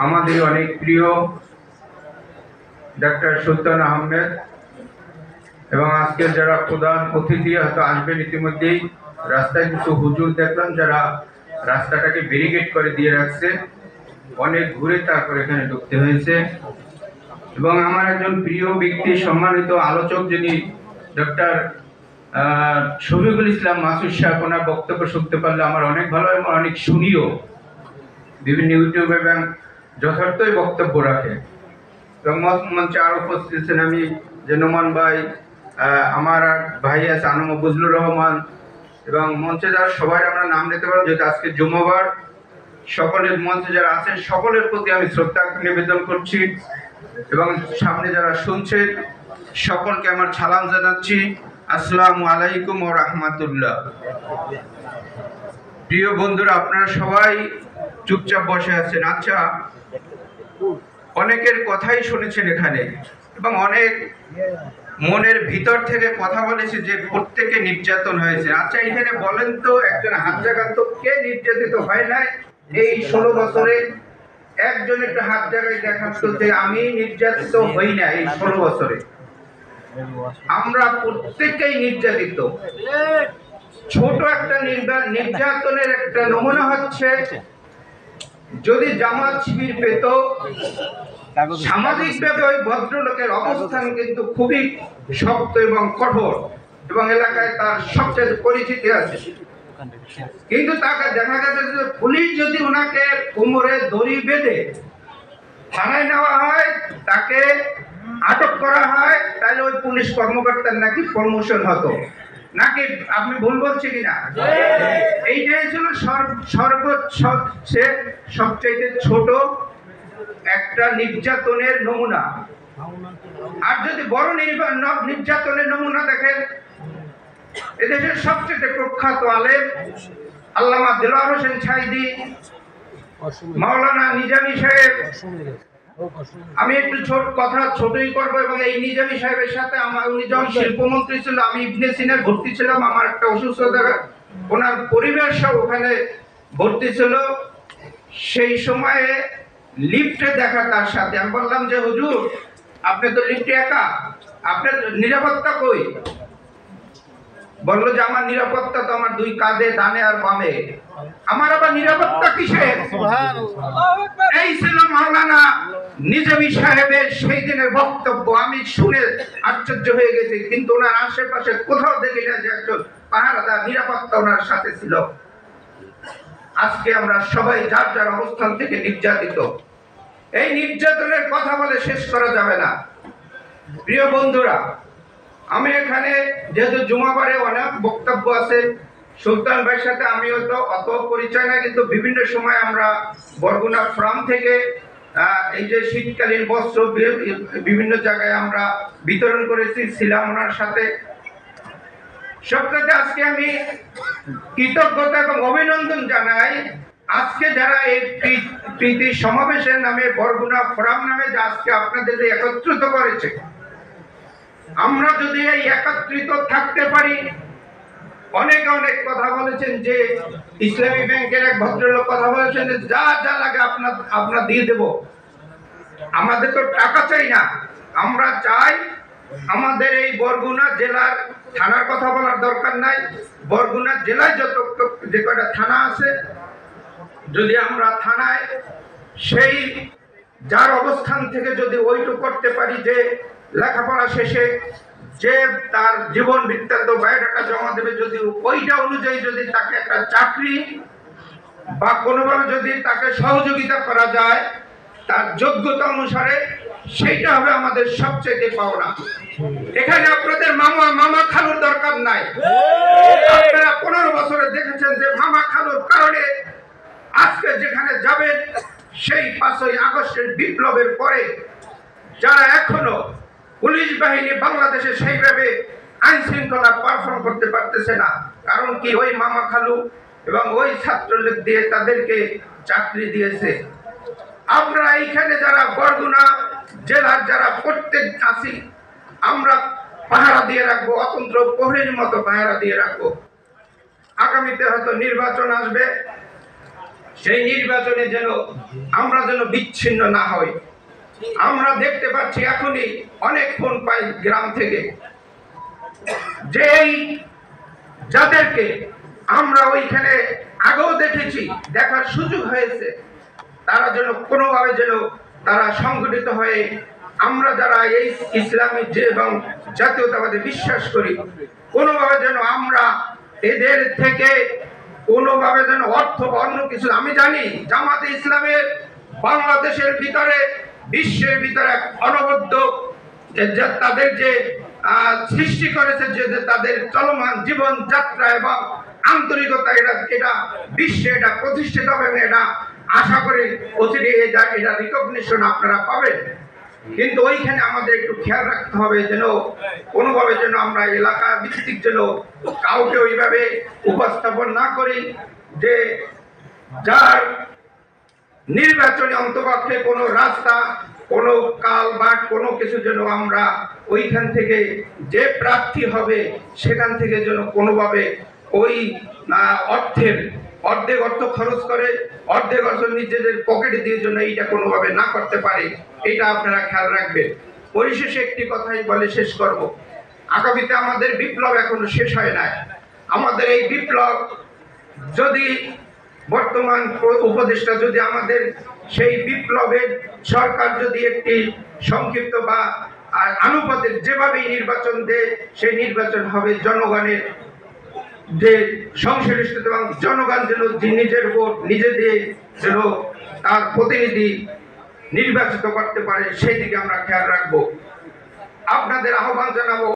আমাদের অনেক প্রিয় ডাক্তার সুলতান আহমেদ এবং আজকের যারা প্রধান অতিথি হয়তো আসবেন ইতিমধ্যেই। রাস্তায় কিছু হুজুর দেখলাম যারা রাস্তাটাকে ব্যারিকেড করে দিয়ে রাখছে, অনেক ঘুরে তারপর এখানে ঢুকতে হয়েছে। এবং আমার একজন প্রিয় ব্যক্তি, সম্মানিত আলোচক যিনি ডক্টর শফিকুল ইসলাম মাসুদ সাহেব, ওনার বক্তব্য শুনতে পারলে আমার অনেক ভালো এবং অনেক শুনিও। বিভিন্ন ইউটিউবে এবং যথার্থই বক্তব্য রাখে। এবং মঞ্চে আরো উপস্থিত আছেন আমি যে নোমান ভাই, আমার ভাই আছে আনম বুজলুর রহমান, এবং মঞ্চে যারা সবাই আমরা নাম নিতে পারবো যেহেতু আজকে জুম্মাবার। সকলের মঞ্চে যারা আছেন সকলের প্রতি আমি শ্রদ্ধা নিবেদন করছি এবং সামনে যারা শুনছেন সকলকে আমার সালাম জানাচ্ছি। আসসালামু আলাইকুম ওয়া রাহমাতুল্লাহ। প্রিয় বন্ধুরা, আপনারা সবাই চুপচাপ বসে আছেন। আচ্ছা, অনেকের কথাই শুনেছেন এখানে এবং অনেক মনের ভিতর থেকে কথা বলেছে যে প্রত্যেকে নির্যাতন হয়েছে। আচ্ছা, এখানে বলেন তো একজন হাত জাগান তো, কে নির্যাতিত হয় নাই এই 16 বছরে? একজন একটু হাত জাগায় দেখান তো যে আমি নির্যাতিত হই না এই 16 বছরে। আমরা প্রত্যেকেই নির্যাতিত। ছোট একটা নির্যাতনের একটা নমুনা হচ্ছে, যদি জামাত শিবির পেত, সামাজিকভাবে ওই ভদ্রলোকের অবস্থান কিন্তু খুবই শক্ত এবং কঠোর এবং এলাকায় তার সবচেয়ে পরিচিতি আছে। কিন্তু তাকে দেখা গেছে যে পুলিশ যদি ওনাকে কোমরে দড়ি বেঁধে থানায় নেওয়া হয়, তাকে আটক করা হয়, তাহলে ওই পুলিশ কর্মকর্তার নাকি প্রমোশন হতো। নাকি আপনি ভুল বলছি কিনা? এইটাই ছিল সবচেয়ে ছোট একটা নির্যাতনের নমুনা। আর যদি বড় নির্যাতনের নমুনা দেখেন, এদেশের সবচেয়ে প্রখ্যাত আলেম আল্লামা দেলোয়ার হোসেন সাঈদী, মাওলানা নিজামী সাহেব, আমি একটু ছোটই করবো। এবং এই নিজামী সাহেবের সাথে উনি যখন শিল্পমন্ত্রী ছিল, আমি ইবনে সিনায় ভর্তি ছিলাম, আমার একটা অসুস্থতা, ওনার পরিবার সব ওখানে ভর্তি ছিল। সেই সময়ে লিফটে দেখা তার সাথে, আমি বললাম যে হুজুর আপনি তো লিফটে একা, আপনার নিরাপত্তা কই? বললো যে আমার নিরাপত্তা তো আমার দুই কাঁধে, ডানে আর বামে। আমার আবার নিরাপত্তা কিসের? এই ছিল মাওলানা নিজামী সাহেবের সেই দিনের বক্তব্য। আমি শুনে আশ্চর্য হয়ে গেছি, কিন্তু ওনার আশেপাশে কোথাও দেখি না যে একজন পাহারাদার নিরাপত্তা ওনার সাথে ছিল। আজকে আমরা সবাই যার যার অবস্থান থেকে নির্যাতিত। এই নির্যাতনের কথা বলে শেষ করা যাবে না। প্রিয় বন্ধুরা, আমি এখানে যেহেতু জুমাবারে অনেক বক্তব্য আছে, সুলতান ভাইয়ের সাথে আমিও তো অত পরিচয় না, কিন্তু বিভিন্ন সময় আমরা বরগুনা ফার্ম থেকে এই যে শীতকালীন বস্ত্র বিভিন্ন জায়গায় আমরা বিতরণ করেছি, ছিলাম ওনার সাথে। সবথেকে আজকে আমি কৃতজ্ঞতা এবং অভিনন্দন জানাই আজকে যারা এই প্রীতি সমাবেশের নামে, বরগুনা ফোরাম নামে যে আজকে আপনাদের একত্রিত করেছে। আমরা যদি এই একত্রিত থাকতে পারি, অনেকে অনেক কথা বলেছেন যে ইসলামী ব্যাংকের এক ভদ্রলোক কথা বলেছেন যে যা যা লাগে আপনার দিয়ে দেব। আমাদের তো টাকা চাই না, আমরা চাই আমাদের এই বরগুনা জেলার থানার কথা বলার দরকার নাই, বরগুনা জেলায় যে কটা থানা আছে, যদি আমরা থানায় সেই যার অবস্থান থেকে যদি ওইটুকু করতে পারি যে লেখাপড়া শেষে যে তার জীবন বৃত্তান্ত বায়োডাটা জমা দেবে, যদি ওইটা অনুযায়ী যদি তাকে একটা চাকরি বা কোনোভাবে যদি তাকে সহযোগিতা করা যায় তার যোগ্যতা অনুসারে, সেইটা হবে আমাদের সবচেয়ে পাওনা। এখানে আপনাদের মামা খালুর দরকার নাই। আপনারা 15 বছরে দেখেছেন যে মামা খালুর কারণে আজকে যেখানে যাবেন, সেই 5ই আগস্টের বিপ্লবের পরে যারা এখনো পুলিশ বাহিনী বাংলাদেশে সেইভাবে আইন শৃঙ্খলা পারফর্ম করতে পারতেছে না, কারণ কি ওই মামা খালু এবং ওই ছাত্রলীগ দিয়ে তাদেরকে চাকরি দিয়েছে। আমরা এইখানে যারা বরগুনা জেলার যারা প্রত্যেক আছি, আমরা পাহারা দিয়ে রাখবো, অতন্ত্র প্রহরীর মতো পাহারা দিয়ে রাখবো। আগামীতে হয়তো নির্বাচন আসবে, সেই নির্বাচনে যেন আমরা যেন বিচ্ছিন্ন না হই। আমরা দেখতে পাচ্ছি এখনই অনেক ফোন পাই গ্রাম থেকে, যে যাদেরকে আমরা ওইখানে আগেও দেখেছি, দেখার সুযোগ হয়েছে, তারা যেন কোনোভাবে যেন তারা সংগঠিত হয়ে আমরা যারা এই ইসলামী যে এবং জাতীয়তাবাদে বিশ্বাস করি, কোনোভাবে যেন আমরা এদের থেকে কোনোভাবে যেন অর্থ বা অন্য কিছু, আমি জানি জামাতে ইসলামের বাংলাদেশের ভিতরে বিশ্বের ভিতরে এক অনবদ্য তাদের যে সৃষ্টি করেছে, যে তাদের চলমান জীবন যাত্রা এবং আন্তরিকতা, এটা বিশ্বে এটা প্রতিষ্ঠিত হবে, এটা আশা করি অচিরে এটা রিকগনিশন আপনারা পাবেন। কিন্তু ওইখানে আমাদের একটু খেয়াল রাখতে হবে যেন কোনোভাবে যেন আমরা এলাকা ভিত্তিক যেন কাউকে ওইভাবে উপস্থাপন না করি যে যার নির্বাচনে অন্তপক্ষে কোনো রাস্তা, কোনো কাল বা কোনো কিছু যেন আমরা ওইখান থেকে যে প্রার্থী হবে সেখান থেকে যেন কোনোভাবে ওই অর্ধেক অর্থ খরচ করে অর্ধেক অর্থ নিজেদের পকেটে দিয়ে জন্য এইটা কোনোভাবে না করতে পারে, এটা আপনারা খেয়াল রাখবেন। পরিশেষে একটি কথাই বলে শেষ করব, আগামীতে আমাদের বিপ্লব এখনো শেষ হয় নাই। আমাদের এই বিপ্লব যদি বর্তমান উপদেষ্টা যদি আমাদের সেই বিপ্লবের সরকার যদি একটি সংক্ষিপ্ত বা আনুপাতিক যেভাবেই নির্বাচন দেয়, সেই নির্বাচন হবে জনগণের যে সংশ্লিষ্ট এবং জনগণ যেন নিজের ভোট নিজে দিয়ে যেন তার প্রতিনিধি নির্বাচিত করতে পারে, সেই দিকে আমরা খেয়াল রাখবো। আপনাদের আহ্বান জানাবো।